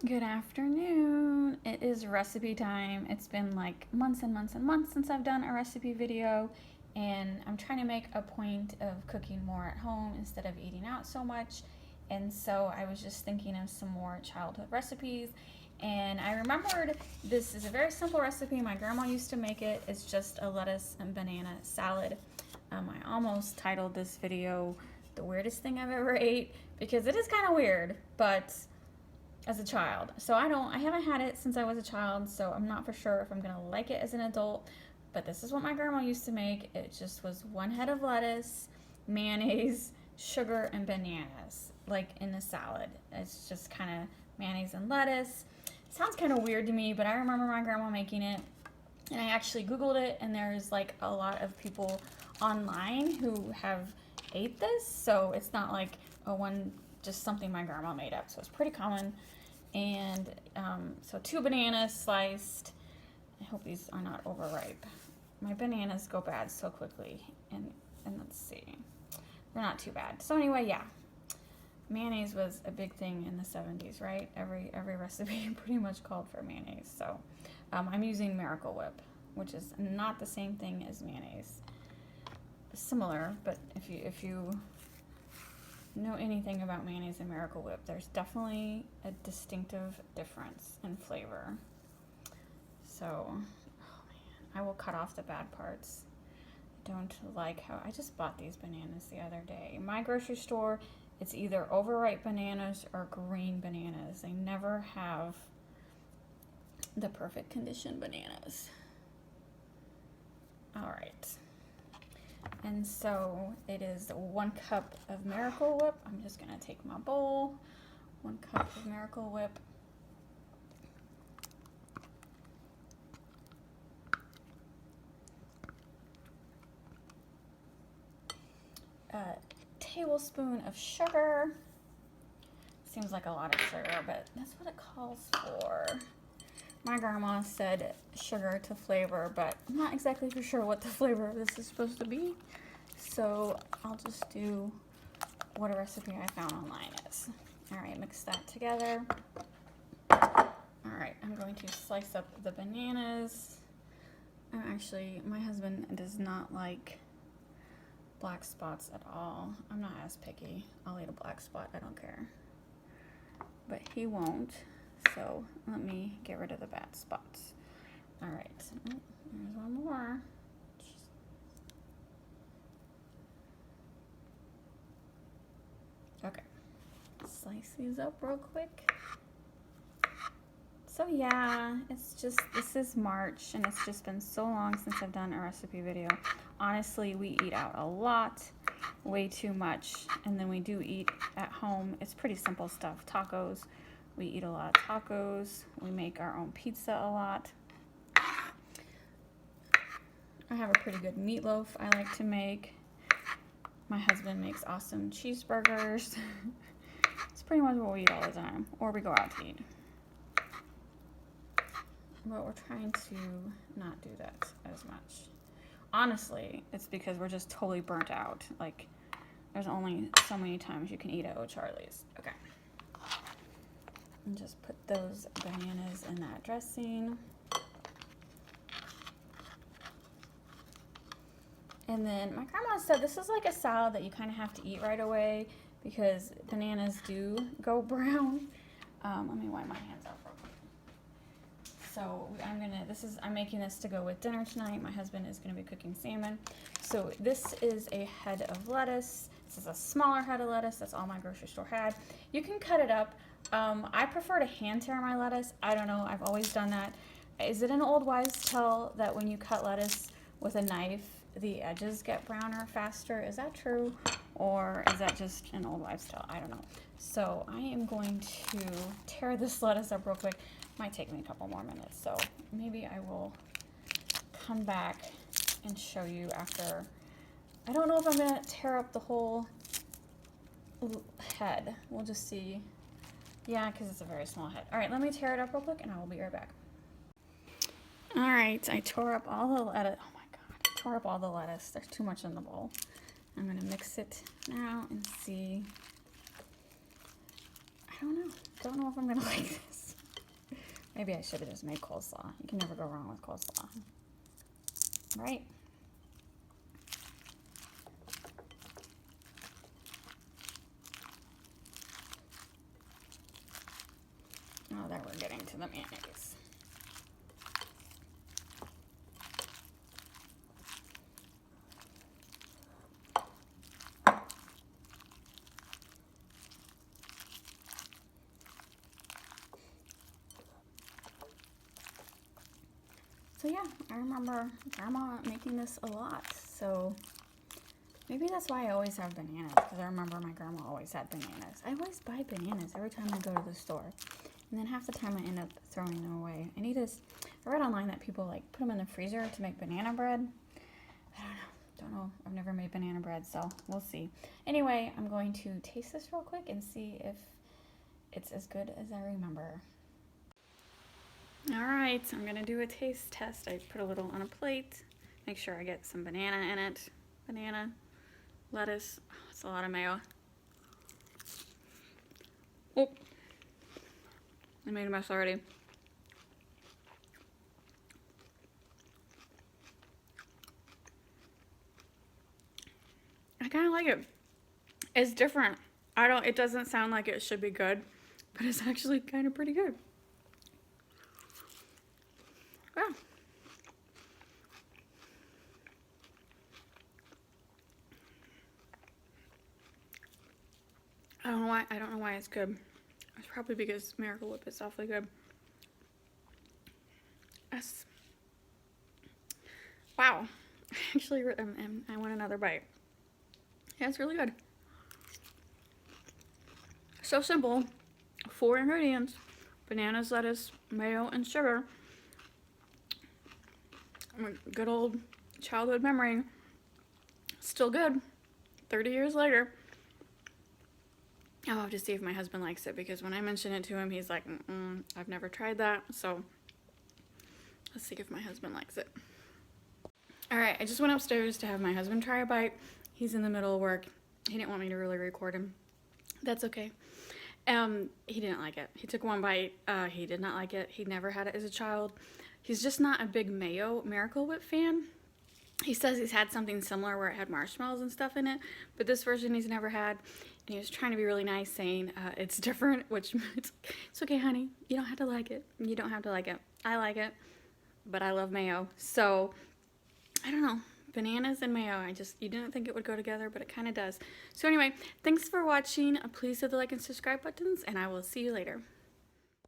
Good afternoon. It is recipe time. It's been like months and months and months since I've done a recipe video, and I'm trying to make a point of cooking more at home instead of eating out so much. And so I was just thinking of some more childhood recipes, and I remembered this is a very simple recipe. My grandma used to make it. It's just a lettuce and banana salad. I almost titled this video "The Weirdest Thing I've Ever Ate" because it is kind of weird, but as a child. So I haven't had it since I was a child, so I'm not for sure if I'm gonna like it as an adult. But this is what my grandma used to make. It just was one head of lettuce, mayonnaise, sugar, and bananas, like in a salad. It's just kind of mayonnaise and lettuce. It sounds kind of weird to me, but I remember my grandma making it, and I actually Googled it, and there's like a lot of people online who have ate this, so it's not like just something my grandma made up. So it's pretty common. And so 2 bananas sliced. I hope these are not overripe. My bananas go bad so quickly. And let's see, they're not too bad. So anyway, yeah, mayonnaise was a big thing in the 70s, right? Every recipe pretty much called for mayonnaise. So I'm using Miracle Whip, which is not the same thing as mayonnaise. Similar, but if you know anything about mayonnaise and Miracle Whip, there's definitely a distinctive difference in flavor. So, oh man, I will cut off the bad parts. I don't like how I just bought these bananas the other day. My grocery store, it's either overripe bananas or green bananas. They never have the perfect condition bananas. All right. And so it is 1 cup of Miracle Whip. I'm just gonna take my bowl, 1 cup of Miracle Whip. A tablespoon of sugar. Seems like a lot of sugar, but that's what it calls for. My grandma said sugar to flavor, but I'm not exactly for sure what the flavor of this is supposed to be. So I'll just do what a recipe I found online is. All right, mix that together. All right, I'm going to slice up the bananas. My husband does not like black spots at all. I'm not as picky. I'll eat a black spot, I don't care. But he won't, so let me get rid of the bad spots. All right, there's one more. Okay, slice these up real quick. So yeah, this is March, and it's just been so long since I've done a recipe video. Honestly, we eat out a lot, way too much, and then we do eat at home. It's pretty simple stuff. Tacos, we eat a lot of tacos. We make our own pizza a lot. I have a pretty good meatloaf I like to make. My husband makes awesome cheeseburgers. It's pretty much what we eat all the time, or we go out to eat. But we're trying to not do that as much. Honestly, it's because we're just totally burnt out. Like, there's only so many times you can eat at O'Charlie's. Okay. And just put those bananas in that dressing. And then my grandma said this is like a salad that you kind of have to eat right away because bananas do go brown. Let me wipe my hands out real quick. So I'm making this to go with dinner tonight. My husband is going to be cooking salmon. So this is a head of lettuce. This is a smaller head of lettuce. That's all my grocery store had. You can cut it up. I prefer to hand tear my lettuce. I don't know. I've always done that. Is it an old wives' tale that when you cut lettuce with a knife, the edges get browner faster? Is that true? Or is that just an old wives' tale? I don't know. So I am going to tear this lettuce up real quick. Might take me a couple more minutes, so maybe I will come back and show you after. I don't know if I'm gonna tear up the whole head. We'll just see. Yeah, because it's a very small head. All right, let me tear it up real quick and I will be right back. All right, I tore up all the lettuce. Oh my God, I tore up all the lettuce. There's too much in the bowl. I'm gonna mix it now and see. I don't know if I'm gonna like this. Maybe I should have just made coleslaw. You can never go wrong with coleslaw. Right? Oh, there we're getting to the mayonnaise. So yeah, I remember Grandma making this a lot. So maybe that's why I always have bananas, because I remember my grandma always had bananas. I always buy bananas every time I go to the store. And then half the time I end up throwing them away. I read online that people like put them in the freezer to make banana bread. I don't know. I've never made banana bread, so we'll see. Anyway, I'm going to taste this real quick and see if it's as good as I remember. All right, so I'm gonna do a taste test. I put a little on a plate. Make sure I get some banana in it. Banana, lettuce. Oh, it's a lot of mayo. Oh, I made a mess already. I kind of like it. It's different. It doesn't sound like it should be good, but it's actually kind of pretty good. Yeah. I don't know why it's good. It's probably because Miracle Whip is awfully good. Yes. Wow. Actually, I want another bite. Yeah, it's really good. So simple. 4 ingredients: bananas, lettuce, mayo, and sugar. Good old childhood memory. Still good. 30 years later. I'll have to see if my husband likes it, because when I mention it to him, he's like, I've never tried that. So let's see if my husband likes it. All right, I just went upstairs to have my husband try a bite. He's in the middle of work. He didn't want me to really record him. That's okay. He didn't like it. He took one bite. He did not like it. He never had it as a child. He's just not a big mayo Miracle Whip fan. He says he's had something similar where it had marshmallows and stuff in it, but this version he's never had. And he was trying to be really nice, saying it's different, which it's okay, honey. You don't have to like it. You don't have to like it. I like it, but I love mayo. So I don't know. Bananas and mayo, you didn't think it would go together, but it kind of does. So anyway, thanks for watching. Please hit the like and subscribe buttons, and I will see you later.